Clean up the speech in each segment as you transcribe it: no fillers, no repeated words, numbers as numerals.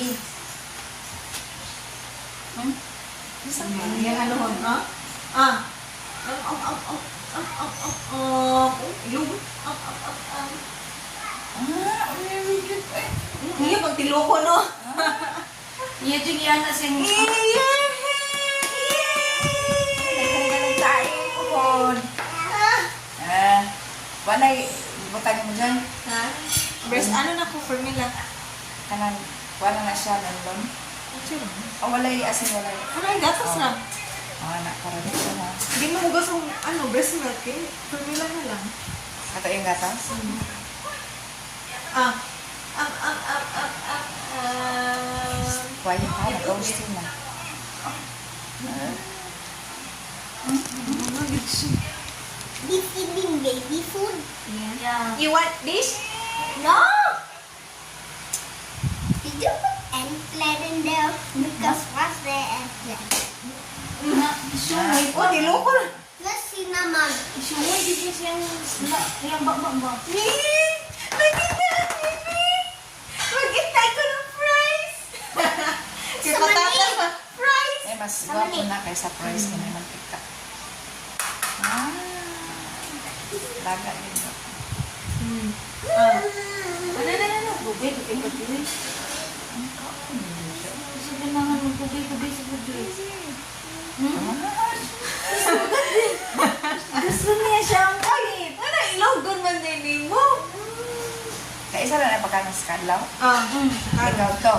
Sige. Bisa ka? Yung ano hon, ha? Ah. Ilong. Very good. Iya, pag tiloko, no? Iya, sige, yan na sing... Nagkagaling tayo po. Walay, butang mo dyan. Ha? Breast, ano na ko, formula? Kanang, wala na siya, nandun. O walay, asin walay. Ano yung gatas na? Anak, para dito na. Hindi mo hugas yung breast milk eh. Formula na lang. Ito yung gatas? Quiet ka, nag-roasting na. This eating baby food? Yeah. You want this? No! Did you put any plant in there? Because what's there and Sumay Oh, tiloko na. Plus cinnamon. Sumay, di siya siyang... Yung bak-bak-bak. Lagi na, baby! Mag-itay ko ng fries! Kaya Sa patatas mani. pa. Fries! Eh, mas gwapo na kaysa price ka naman tika. Laga yun. Ano? Bubay, bubay, bubay. Sabi na nga ng bubay, bubay sa bubay. Gusto niya siyang kalit. Ano, ilonggon man din mo? Kaya isa lang na pagkakas kadlaw. Ikaw. Ikaw to.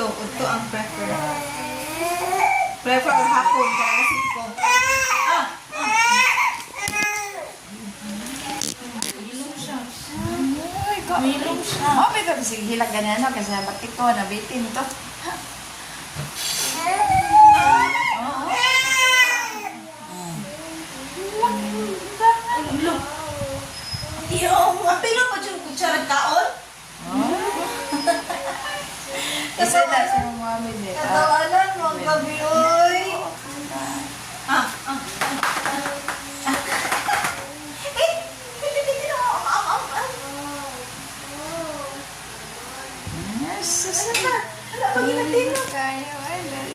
Udto ang prefer. Prefer or hapon, kaya ko. Milong siya. Oh, may ito. Sige, hilag ganyan, no? Kasi bakit ko, nabitin to. Yung, apilo mo yung kutsarang kaon? Isa na sa mga mami dito. Katawanan mo, gabi o.